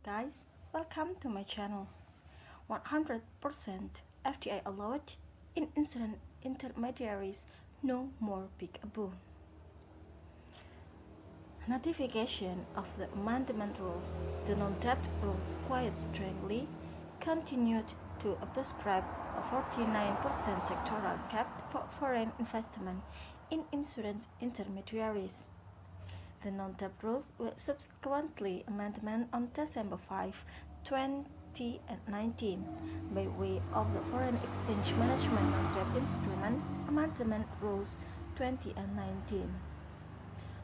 guys, welcome to my channel. 100% FDI allowed in insurance intermediaries, no more peekaboo. Notification of the amendment rules, the non-debt rules quite strongly continued to prescribe a 49% sectoral cap for foreign investment in insurance intermediaries. The non-debt rules were subsequently amended on December 5, 2019 by way of the Foreign Exchange Management Non-Debt Instrument Amendment Rules 2019.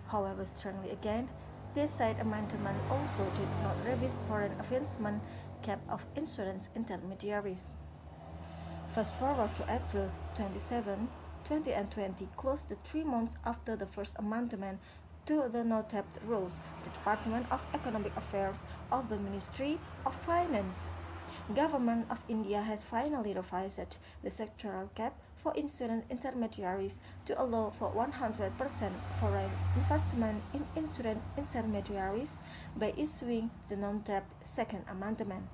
However, strongly again, this side amendment also did not revise foreign investment cap of insurance intermediaries. Fast forward to April 27, 2020, close to 3 months after the first amendment to the no-debt rules, the Department of Economic Affairs of the Ministry of Finance, Government of India has finally revised the sectoral cap for insurance intermediaries to allow for 100% foreign investment in insurance intermediaries by issuing the non-debt second amendment.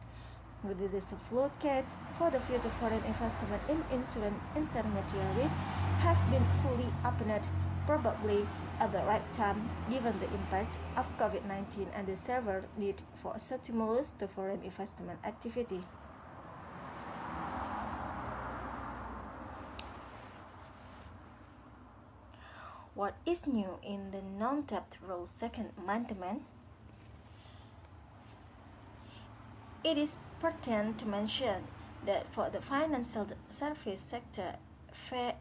With this floodgates for the future foreign investment in insurance intermediaries have been fully opened, probably at the right time given the impact of COVID-19 and the severe need for a stimulus to foreign investment activity. What is new in the non-debt rules second amendment? It is pertinent to mention that for the financial service sector, FAM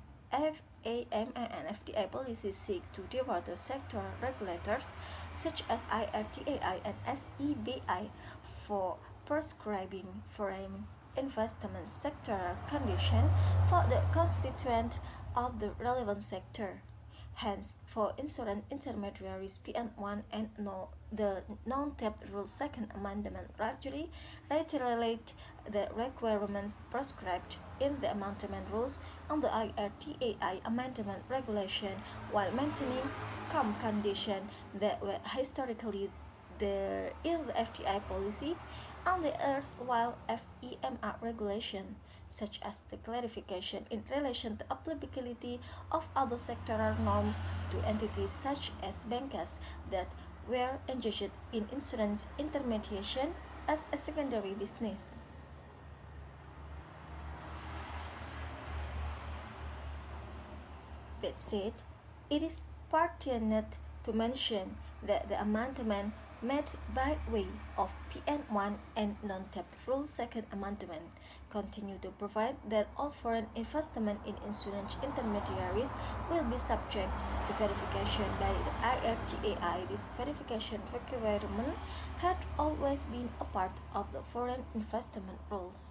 and FDI policies seek to deter the sector regulators such as IRDAI and SEBI for prescribing foreign investment sectoral conditions for the constituent of the relevant sector. Hence, for insurance intermediaries PN1 and the non-debt rules second amendment gradually reiterate the requirements prescribed in the amendment rules on the IRDAI amendment regulation while maintaining some conditions that were historically there in the FDI policy on the erstwhile FEMR regulation, such as the clarification in relation to applicability of other sectoral norms to entities such as banks that were engaged in insurance intermediation as a secondary business. That said, it is pertinent to mention that the amendment made by way of PN1 and non-debt rule second amendment continue to provide that all foreign investment in insurance intermediaries will be subject to verification by the IRDAI. This verification requirement had always been a part of the foreign investment rules.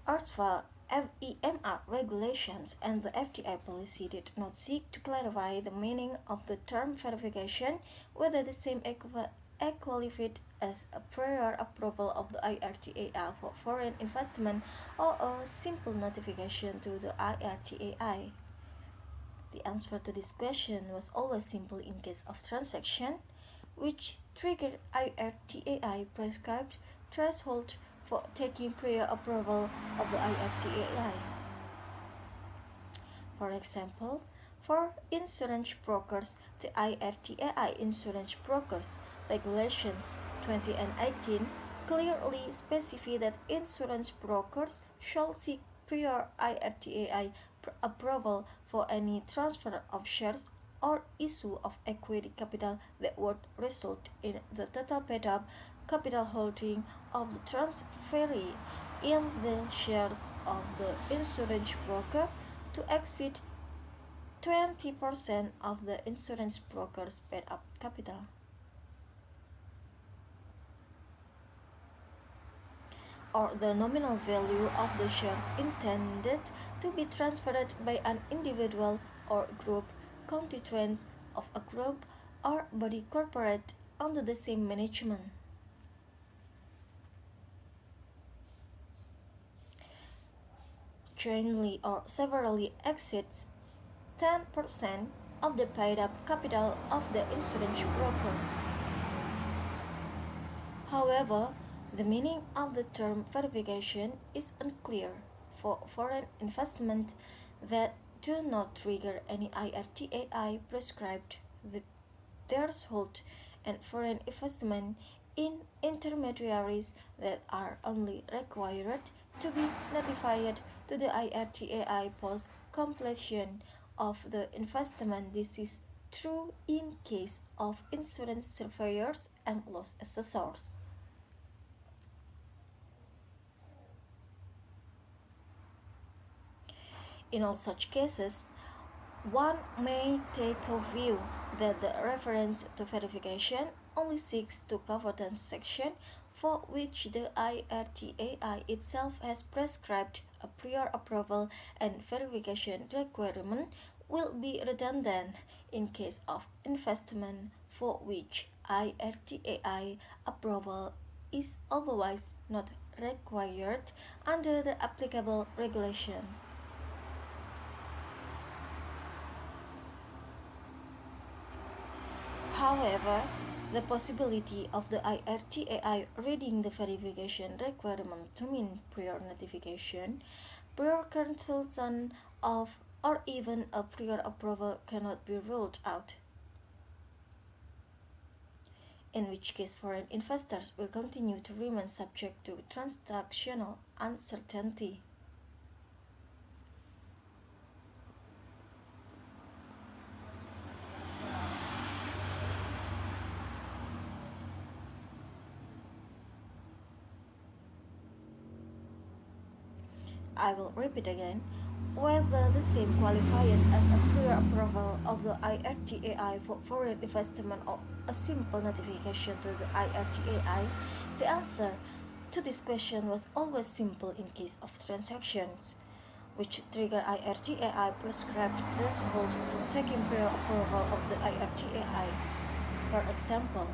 Erstwhile, FEMR regulations and the FDI policy did not seek to clarify the meaning of the term verification, whether the same qualified as a prior approval of the IRDAI for foreign investment or a simple notification to the IRDAI. The answer to this question was always simple in case of transaction, which triggered IRDAI prescribed threshold for taking prior approval of the IRDAI. For example, for insurance brokers, the IRDAI Insurance Brokers Regulations 2018 clearly specify that insurance brokers shall seek prior IRDAI approval for any transfer of shares or issue of equity capital that would result in the total paid-up capital holding of the transferee in the shares of the insurance broker to exceed 20% of the insurance broker's paid-up capital. or the nominal value of the shares intended to be transferred by an individual or group constituents of a group or body corporate under the same management. Jointly or severally exceeds 10% of the paid-up capital of the insurance broker. However, the meaning of the term verification is unclear for foreign investment that do not trigger any IRTAI prescribed the threshold, and foreign investment in intermediaries that are only required to be notified to the IRTAI post completion of the investment. This is true in case of insurance surveyors and loss assessors. In all such cases, one may take a view that the reference to verification only seeks to cover transactions for which the IRTAI itself has prescribed a prior approval, and verification requirement will be redundant in case of investment for which IRTAI approval is otherwise not required under the applicable regulations. However, the possibility of the IRTAI reading the verification requirement to mean prior notification, prior consultation of, or even a prior approval cannot be ruled out, in which case foreign investors will continue to remain subject to transactional uncertainty. I will repeat again. Whether the same qualifies as a prior approval of the IRTAI for foreign investment or a simple notification to the IRTAI, the answer to this question was always simple in case of transactions which trigger IRTAI prescribed threshold for taking prior approval of the IRTAI. For example,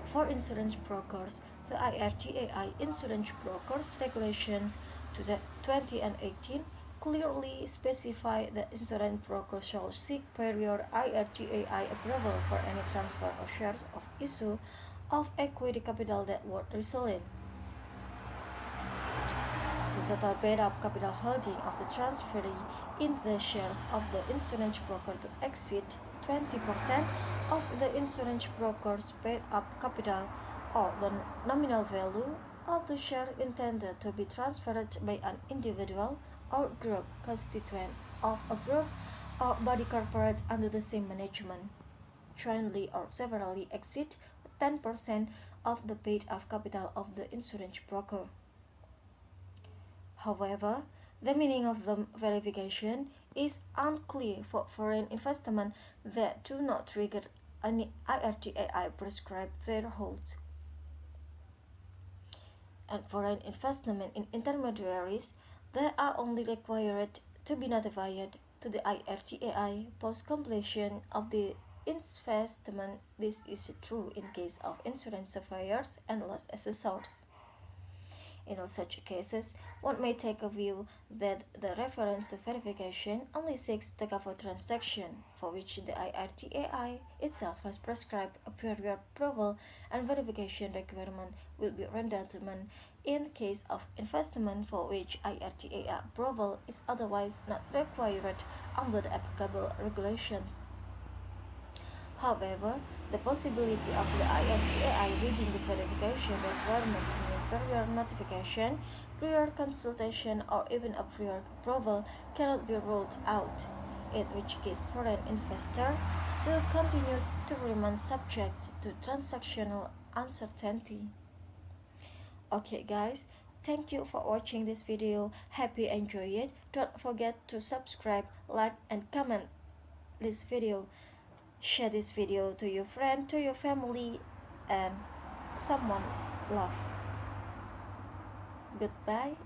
for insurance brokers, the IRTAI Insurance Brokers Regulations to the 2018 clearly specify that insurance brokers shall seek prior IRTAI approval for any transfer of shares of issue of equity capital that were resolved. The total paid-up capital holding of the transferee in the shares of the insurance broker to exceed 20% of the insurance broker's paid-up capital, or the nominal value of the share intended to be transferred by an individual or group constituent of a group or body corporate under the same management, jointly or severally exceed 10% of the paid-up capital of the insurance broker. However, the meaning of the verification is unclear for foreign investment that do not trigger any IRTAI prescribed thresholds, and foreign investment in intermediaries that are only required to be notified to the IRTAI post completion of the investment. This is true in case of insurance surveyors and loss assessors. In all such cases, one may take a view that the reference to verification only seeks to cover transactions for which the IRTAI itself has prescribed a prior approval, and verification requirement will be redundant in case of investment for which IRTAI approval is otherwise not required under the applicable regulations. However, the possibility of the IRTAI reading the verification requirement to mean prior notification, prior consultation, or even a prior approval cannot be ruled out, in which case foreign investors will continue to remain subject to transactional uncertainty. Okay guys, thank you for watching this video. Hope you enjoy it. Don't forget to subscribe, like, and comment this video. Share this video to your friend, to your family, and someone love. Goodbye